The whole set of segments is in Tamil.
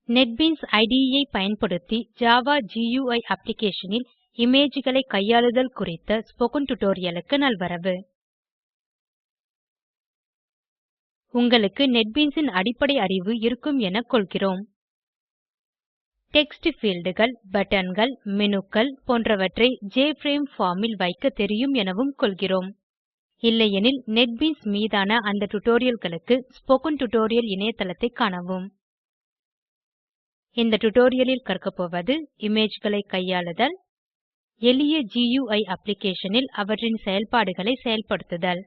NetBeans IDE ஐ பயன்படுத்தி ஜாவா GUI அப்ளிகேஷனில் இமேஜ்களை கையாளுதல் குறித்த ஸ்போகன் டுடோரியலுக்கு நல்வரவு. உங்களுக்கு NetBeans ன் அடிப்படை அறிவு இருக்கும் என கொள்கிறோம். டெக்ஸ்ட் fieldகள், பட்டன்கள், menuக்கள் போன்றவற்றை ஜெஎஃப்ஆர்எமி பார்ம் இல் வைக்க தெரியும் எனவும் கொள்கிறோம். இல்லையெனில் NetBeans மீதான அந்த டுடோரியல்களுக்கு ஸ்போகன் டுடோரியல் இணையதளத்தை காணவும். இந்த டுடோரியலில் கற்கப்போவது இமேஜ்களை கையாளுதல், எளிய GUI அப்ளிகேஷனில் அவற்றின் செயல்பாடுகளை செயல்படுத்துதல்.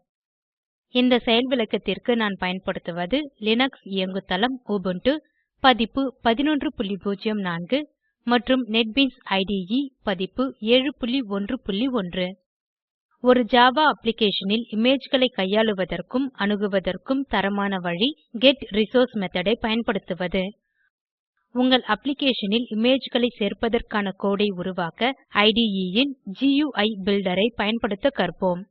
இந்த செயல் விளக்கத்திற்கு நான் பயன்படுத்துவது லினக்ஸ் இயங்குதளம் உபுண்டு பதிப்பு 1104 மற்றும் NetBeans IDE பதிப்பு 7.1.1. ஒரு ஜாவா அப்ளிகேஷனில் இமேஜ்களை கையாளுவதற்கும் அணுகுவதற்கும் தரமான வழி getResource மெத்தோட் ஐ பயன்படுத்துவது. உங்கள் அப்ளிகேஷனில் இமேஜ்களை சேர்ப்பதற்கான கோடு ஐ உருவாக்க IDE ன் GUI பில்டர் ஐ பயன்படுத்த கற்போம்.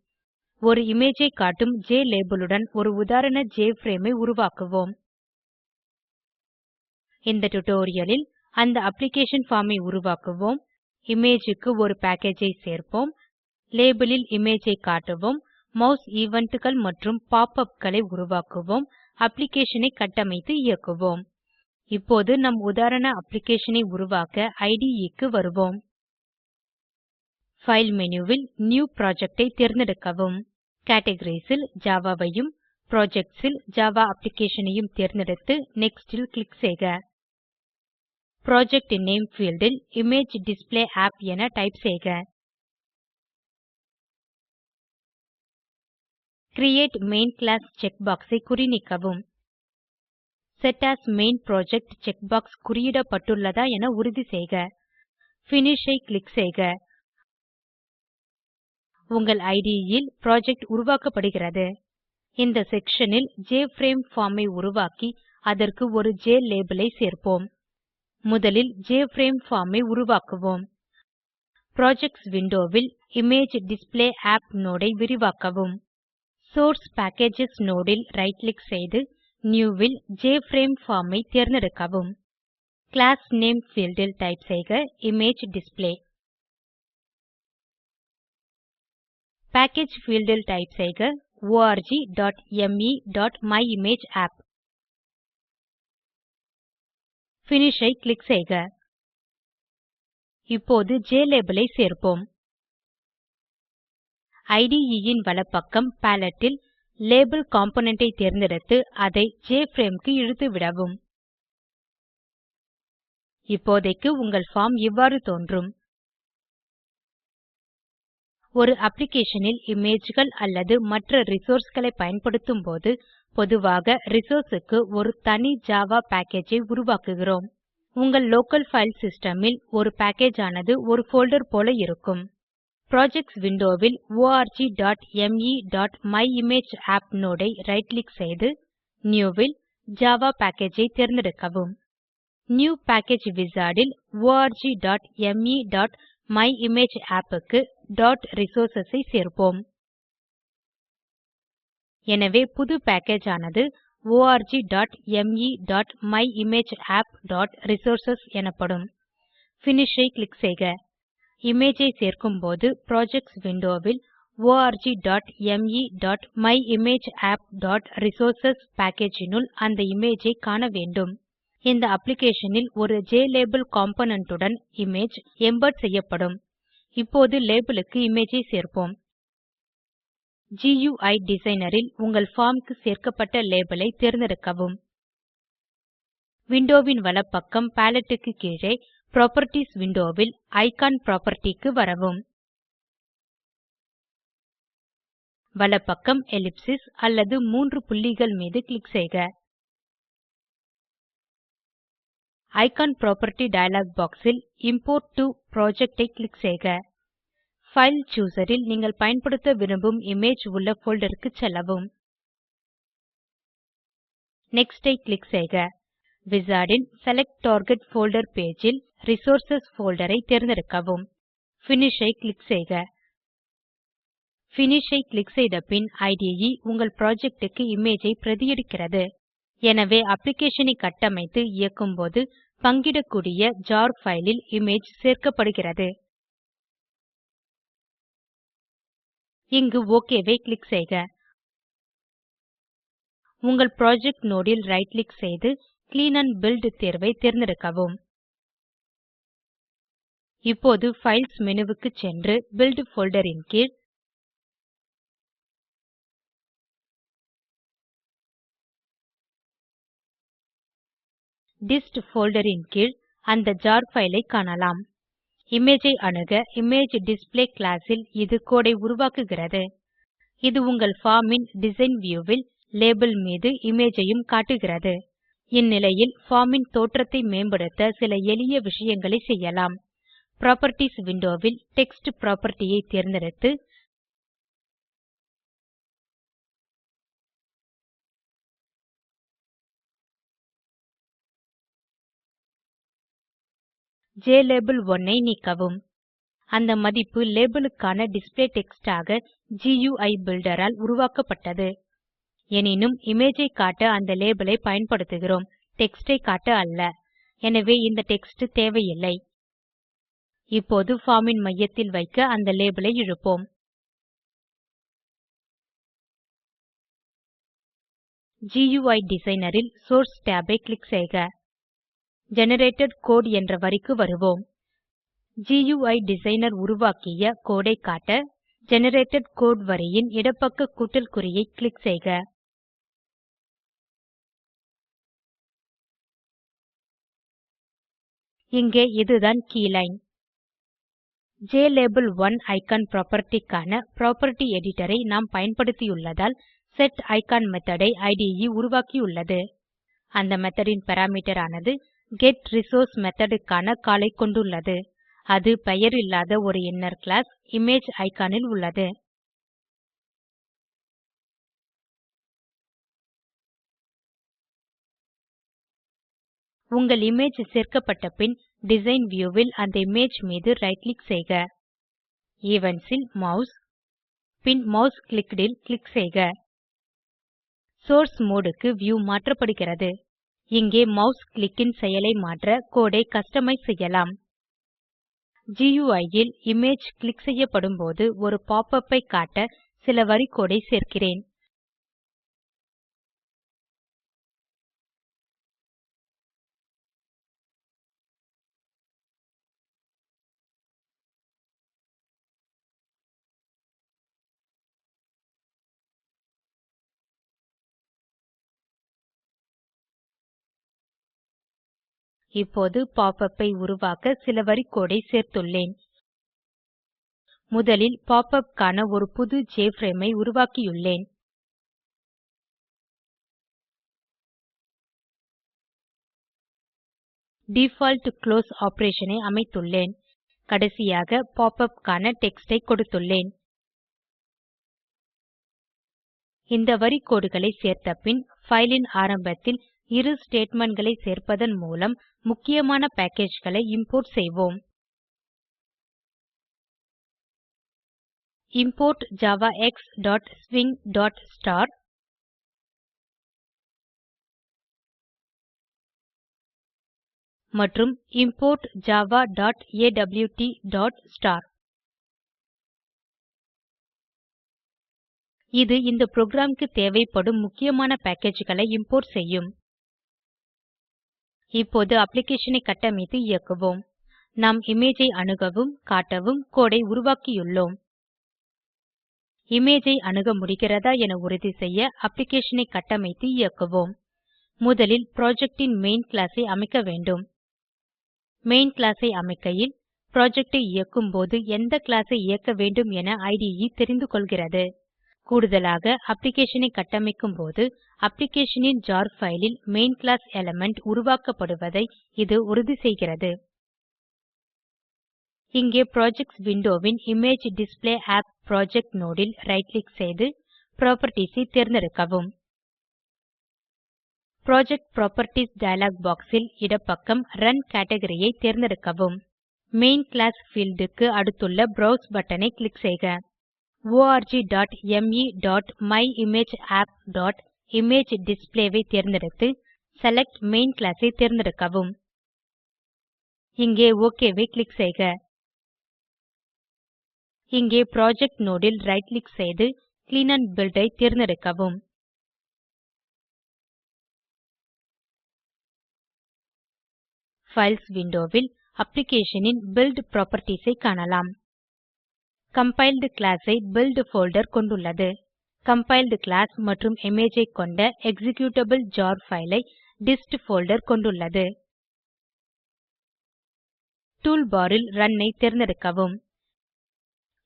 ஒரு இமேஜ் ஐ காட்டும் ஜ்லேபல் உடன் ஒரு உதாரண ஜெஎஃப்ஆர்எமி ஐ உருவாக்குவோம். இந்த டுடோரியலில் அந்த அப்ளிகேஷன் பார்ம் ஐ உருவாக்குவோம், இமேஜ் க்கு ஒரு பேக்கேஜ் ஐ சேர்ப்போம், லேபல் இல் இமேஜ் ஐ காட்டுவோம், மாஸ் eventகள் மற்றும் பாப் களை உருவாக்குவோம், அப்ளிகேஷன் ஐ கட்டமைத்து இயக்குவோம். இப்போது நம் உதாரண அப்ளிகேஷன் ஐ உருவாக்க IDE க்கு வருவோம். பைல் மேனு ல் நியூ புரொஜெக்ட் ஐ தேர்ந்தெடுக்கவும். கேட்டகோரீஸ் ல் ஜாவா ஐயும், புரொஜெக்ட்ஸ் ல் ஜாவா அப்ளிகேஷன் ஐயும் தேர்ந்தெடுத்து நெக்ஸ்ட் ல் க்ளிக் செய்க. புரொஜெக்ட் நேம் பீல்ட் ல் இமேஜ்டிஸ்பிளேயாப் என டைப் செய்க. Create main class check box ஐ குறிநீக்கவும். Set as main project check box குறியிடப்பட்டுள்ளதா என உறுதி செய்க. பினிஷ் ஐ க்ளிக் செய்க. உங்கள் IDE ல் புரொஜெக்ட் உருவாக்கப்படுகிறது. இந்த செக்ஷன் ல் ஜெஎஃப்ஆர்எமி பார்ம் ஐ உருவாக்கி அதற்கு ஒரு ஜ்லேபல் ஐ சேர்ப்போம். முதலில் ஜெஎஃப்ஆர்எமி பார்ம் ஐ உருவாக்குவோம். புரொஜெக்ட்ஸ் விண்டோ ல் இமேஜ்டிஸ்பிளேயாப் நோட் ஐ விரிவாக்கவும். சோர்ஸ் பேக்கேஜஸ் நோட் ல் ரைட் கிளிக் செய்து நியூ ல் ஜெஎஃப்ஆர்எமி பார்ம் ஐ தேர்ந்தெடுக்கவும். கிளாஸ் நேம் பீல்ட் ல் டைப் செய்க இமேஜ்டிஸ்பிளே. பேக்கேஜ் பீல்ட் ல் டைப் செய்க org.me.myimageapp. பினிஷ் ஐ க்ளிக் செய்க. இப்போது ஜ்லேபல் ஐ சேர்ப்போம். IDE ன் வலப்பக்கம் பாலெட் ல் லேபல் காம்போனன்ட் ஐ தேர்ந்தெடுத்து அதை ஜெஎஃப்ஆர்எமி க்கு இழுத்து விடவும். இப்போதைக்கு உங்கள் பார்ம் இவ்வாறு தோன்றும். ஒரு அப்ளிகேஷனில் இமேஜ்கள் அல்லது மற்ற ரிசோர்ஸ்களை பயன்படுத்தும் போது பொதுவாக ரிசோர்ஸ் க்கு ஒரு தனி ஜாவா பேக்கேஜ் ஐ உருவாக்குகிறோம். உங்கள் லோக்கல் பைல் சிஸ்டம் ல் ஒரு பேக்கேஜ் ஆனது ஒரு போல்டர் போல இருக்கும். புரொஜெக்ட்ஸ் விண்டோ ல் org.me.myimageapp நோட் ஐ ரைட் கிளிக் செய்து நியூ ல் ஜாவா பேக்கேஜ் ஐ தேர்ந்தெடுக்கவும். நியூ பேக்கேஜ் விசார்ட் ல் org.me.myimageapp க்கு .resources ஐ சேர்ப்போம். எனவே புது பேக்கேஜ் ஆனது org.me.myimageapp.resources எனப்படும். பினிஷ் ஐ க்ளிக் செய்க. இமேஜ் ஐ சேர்க்கும்போது புரொஜெக்ட்ஸ் விண்டோ ல் org.me.myimageapp.resources பேக்கேஜ் னுள் அந்த இமேஜ் ஐ காண வேண்டும். இந்த அப்ளிகேஷனில் ஒரு ஜ்லேபல் காம்போனன்ட் உடன் இமேஜ் எம்பெட் செய்யப்படும். இப்போது லேபல் க்கு இமேஜ் ஐ சேர்ப்போம். GUI டிசைனர் ல் உங்கள் பார்ம் க்கு சேர்க்கப்பட்ட லேபல் ஐ தேர்ந்தெடுக்கவும். விண்டோவின் வலப்பக்கம் பாலெட் க்கு கீழே புராப்பர்ட்டீஸ் விண்டோ ல் ஐகான் புராப்பர்ட்டி க்கு வரவும். வலப்பக்கம் எலிப்சிஸ் அல்லது 3 புள்ளிகள் மீது கிளிக் செய்க. ஐகான் புராப்பர்ட்டி டயலாக் பாக்ஸ் ல் import to project I click செய்க. பைல் சூசர் ல் நீங்கள் பயன்படுத்த விரும்பும் இமேஜ் உள்ள போல்டர் க்கு செல்லவும். நெக்ஸ்ட் ஐ கிளிக் செய்க. விசார்ட் ன் செலக்ட் டார்கெட் போல்டர் பேஜ் ல் ரிசோர்ஸ் போல்டர் ஐ தேர்ந்தெடுக்கவும். பினிஷ் ஐ கிளிக் செய்க. பினிஷ் ஐ கிளிக் செய்த பின் IDE உங்கள் புரொஜெக்ட் க்கு இமேஜ் ஐ பிரதி எடுக்கிறது. எனவே அப்ளிகேஷன் ஐ கட்டமைத்து இயக்கும்போது பங்கிடக்கூடிய ஜார் ஃபைல் இல் இமேஜ் சேர்க்கப்படுகிறது. இங்கு ஒக் ஐ கிளிக் செய்க. உங்கள் புரொஜெக்ட் நோட் இல் ரைட் கிளிக் செய்து கிளீன் ஆண்ட் பில்ட் தேர்வை தேர்ந்தெடுக்கவும். இப்போது ஃபைல்ஸ் menuவுக்கு சென்று பில்ட் போல்டர் இன் கீழ் டிஸ்ட் போல்டர் இன் கீழ் அந்த ஜார் ஃபைல் ஐ காணலாம். இமேஜ் ஐ அணுக இமேஜ் டிஸ்ப்ளே கிளாஸ் இல் இது கோடு ஐ உருவாக்குகிறது. இது உங்கள் form in design view will label மீது இமேஜ் ஐயும் காட்டுகிறது. இந்நிலையில் பார்ம் இன் தோற்றத்தை மேம்படுத்த சில எளிய விஷயங்களை செய்யலாம். புராப்பர்ட்டீஸ் விண்டோ வில் டெக்ஸ்ட் புராப்பர்ட்டி ஐ தேர்ந்தெடுத்து JLabel1 ஐ நீக்கவும். அந்த மதிப்பு லேபலுக்கான டிஸ்ப்ளே டெக்ஸ்ட் ஆக குயி பில்டர் ஆல் உருவாக்கப்பட்டது. எனினும் இமேஜ் ஐ காட்ட அந்த லேபல் ஐ பயன்படுத்துகிறோம், டெக்ஸ்ட் ஐ காட்ட அல்ல. எனவே இந்த டெக்ஸ்ட் தேவையில்லை. இப்போது பார்ம் இன் மையத்தில் வைக்க அந்த லேபல் ஐ இழுப்போம். குயி டிசைனர் இல் சோர்ஸ் tab ஐ கிளிக் செய்க. ஜெனரேட்டட் கோடு என்ற வரிக்கு வருவோம். குயி டிசைனர் உருவாக்கிய கோடு ஐ காட்ட ஜெனரேட்டட் கோடு வரியின் இடப்பக்க கூட்டல் குறியை கிளிக் செய்க. இங்கே இதுதான் கீலைன். JLabel1 ஐகான் புராப்பர்ட்டி க்கான புராப்பர்ட்டி எடிட்டர் ஐ நாம் பயன்படுத்தியுள்ளதால் செட்டிகான் மெத்தோட் ஐ IDE உருவாக்கியுள்ளது. அந்த மெத்தோட் ன் பாராமீட்டர் ஆனது கெட்ரிசோர்ஸ் மெத்தோட் க்கான கால் ஐ கொண்டுள்ளது. அது பெயர் இல்லாத ஒரு இன்னர் கிளாஸ் இமேஜ் இக்கான் இல் உள்ளது. உங்கள் இமேஜ் சேர்க்கப்பட்ட பின் டிசைன் வியூ வில் அந்த இமேஜ் மீது ரைட் கிளிக் செய்க. ஈவென்ட்ஸ் இல் மாஸ், பின் மாஸ் கிளிக்ட் இல் கிளிக் செய்க. சோர்ஸ் மோடு க்கு வியூ மாற்றப்படுகிறது. இங்கே மாஸ் கிளிக் ன் செயலை மாற்ற கோடு ஐ கஸ்டமைஸ் செய்யலாம். குயி இல் இமேஜ் கிளிக் செய்யப்படும்போது ஒரு பாப்-அப் ஐ காட்ட சில வரி கோடு ஐ சேர்க்கிறேன். இப்போது பாப்-அப் ஐ உருவாக்க சில வரி கோடு ஐ சேர்த்துள்ளேன். முதலில் பாப்-அப் க்கான ஒரு புது ஜெஎஃப்ஆர்எம் ஐ உருவாக்கியுள்ளேன். டிஃபால்ட் குளோஸ் ஆப்பரேஷன் ஐ அமைத்துள்ளேன். கடைசியாக பாப்-அப் க்கான டெக்ஸ்ட் ஐ கொடுத்துள்ளேன். இந்த வரி கோடுகளை சேர்த்த பின் ஃபைல் ன் ஆரம்பத்தில் இரு statementகளை சேர்ப்பதன் மூலம் முக்கியமான packageகளை இம்போர்ட் செய்வோம். இம்போர்ட் javax.swing.star மற்றும் இம்போர்ட் java.awt.star. இது இந்த புரோகிராம் க்கு தேவைப்படும் முக்கியமான packageகளை இம்போர்ட் செய்யும். இப்போது அப்ளிகேஷன் ஐ கட்டமைத்து இயக்குவோம். நாம் இமேஜ் ஐ அணுகவும் காட்டவும் கோடு ஐ உருவாக்கியுள்ளோம். இமேஜ் ஐ அணுக முடிகிறதா என உறுதி செய்ய அப்ளிகேஷன் ஐ கட்டமைத்து இயக்குவோம். முதலில் புரொஜெக்ட் ன் மெயின் கிளாஸ் ஐ அமைக்க வேண்டும். மெயின் கிளாஸ் ஐ அமைக்கையில் புரொஜெக்ட் ஐ இயக்கும்போது எந்த கிளாஸ் ஐ இயக்க வேண்டும் என IDE தெரிந்து கொள்கிறது. கூடுதலாக அப்ளிகேஷன் ஐ கட்டமைக்கும் போது அப்ளிகேஷன் ன் ஜார் ஃபைல் இல் மெயின் கிளாஸ் எலிமெண்ட் உருவாக்கப்படுவதை இது உறுதி செய்கிறது. இங்கே புரொஜெக்ட்ஸ் விண்டோ வின் image display app project node இல் ரைட் கிளிக் செய்து புராப்பர்ட்டீஸ் ஐ தேர்ந்தெடுக்கவும். புரொஜெக்ட் புராப்பர்ட்டீஸ் டயலாக் பாக்ஸ் இல் இடப்பக்கம் ரன் கேட்கரி ஐ தேர்ந்தெடுக்கவும். மெயின் கிளாஸ் பீல்ட் க்கு அடுத்துள்ள ப்ரோவ்ஸ் பட்டன் ஐ கிளிக் செய்க. org.me.myimageapp.imageDisplay ஐ தேர்ந்தெடுத்து செலக்ட் மெயின் கிளாஸ் ஐ தேர்ந்தெடுக்கவும். இங்கே ஒக் ஐ கிளிக் செய்க. இங்கே புரொஜெக்ட் நோட் ல் ரைட் கிளிக் செய்து கிளீன் ஆண்ட் பில்ட் ஐ தேர்ந்தெடுக்கவும். ஃபைல்ஸ் விண்டோவில் அப்ளிகேஷன் ன் பில்ட் புராப்பர்ட்டீஸ் ஐ காணலாம். கம்பைல்ட் கிளாஸ் ஐ பில்ட் போல்டர் கொண்டுள்ளது. கம்பைல்ட் கிளாஸ் மற்றும் இமேஜ் ஐ கொண்ட எக்ஸிகியூட்டபிள் ஜார் பைல் ஐ டிஸ்ட் போல்டர் கொண்டுள்ளது. டூல் பார் ல் ரன் ஐ தேர்ந்தெடுக்கவும்.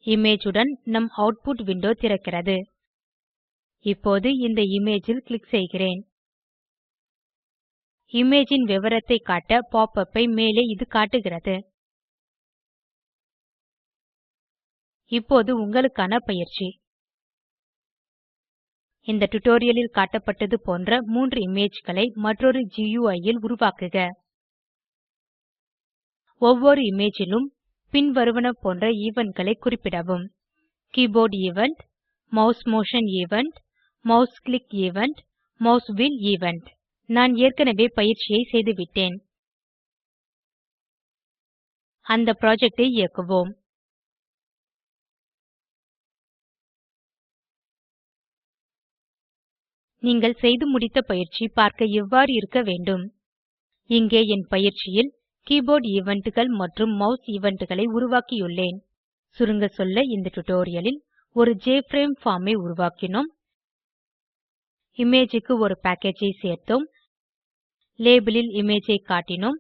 இமேஜ் உடன் நம் ஆட்புட் விண்டோ திறக்கிறது. இப்போது இந்த இமேஜ் ல் கிளிக் செய்கிறேன். இமேஜ் ன் விவரத்தை காட்ட பாப்-அப் ஐ மேலே இது காட்டுகிறது. இப்போது உங்களுக்கான பயிற்சி. இந்த டுடோரியலில் காட்டப்பட்டது போன்ற 3 இமேஜ்களை மற்றொரு GUI ல் உருவாக்குக. ஒவ்வொரு இமேஜ் லும் பின்வருவன போன்ற eventகளை குறிப்பிடவும். Keyboard event, mouse motion event, mouse click event, mouse wheel event. நான் ஏற்கனவே பயிற்சியை செய்துவிட்டேன். அந்த புரொஜெக்ட் ஐ இயக்குவோம். நீங்கள் செய்து முடித்த பயிற்சி பார்க்க இவ்வாறு இருக்க வேண்டும். இங்கே என் பயிற்சியில் கீபோர்ட் eventகள் மற்றும் மாஸ் eventகளை உருவாக்கியுள்ளேன். சுருங்க சொல்ல இந்த டுடோரியலில் ஒரு ஜ்ஃப்ரேம் பார்ம் ஐ உருவாக்கினோம். இமேஜ் க்கு ஒரு பேக்கேஜ் ஐ சேர்த்தோம். லேபல் ல் இமேஜ் ஐ காட்டினோம்.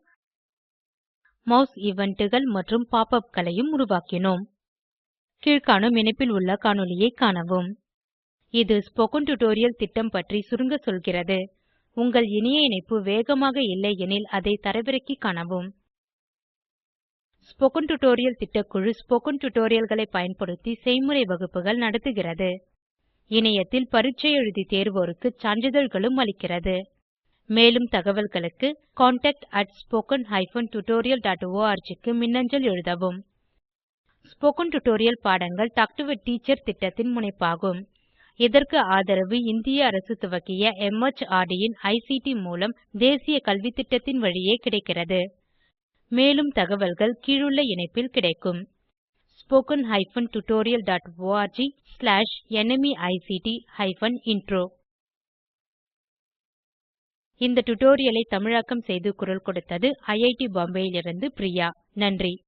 மாஸ் eventகள் மற்றும் பாப்-அப் களையும் உருவாக்கினோம். கீழ்காணும் இணைப்பில் உள்ள காணொளியைக் காணவும். இது ஸ்போக்கன் டியூட்டோரியல் திட்டம் பற்றி சுருங்க சொல்கிறது. உங்கள் இணைய இணைப்பு வேகமாக இல்லையெனில் அதை தரவிறக்கி காணவும். ஸ்போக்கன் டியூட்டோரியல் திட்டக்குழு ஸ்போக்கன் டியூட்டோரியல்களை பயன்படுத்தி செய்முறை வகுப்புகள் நடத்துகிறது. இணையத்தில் பரீட்சை எழுதி தேர்வோருக்கு சான்றிதழ்களும் அளிக்கிறது. மேலும் தகவல்களுக்கு contact@spoken tutorial.org க்கு மின்னஞ்சல் எழுதவும். ஸ்போக்கன் டியூட்டோரியல் பாடங்கள் டாக் டு எ டீச்சர் திட்டத்தின் முனைப்பாகும். இதற்கு ஆதரவு இந்திய அரசு துவக்கிய MHRD ன் ஐசிடி மூலம் தேசிய கல்வித்திட்டத்தின் வழியே கிடைக்கிறது. மேலும் தகவல்கள் கீழுள்ள இணைப்பில் கிடைக்கும். spoken tutorial.org/nmeict-intro. இந்த டுடோரியலை தமிழாக்கம் செய்து குரல் கொடுத்தது ஐஐடி பாம்பேவில் இருந்து பிரியா. நன்றி.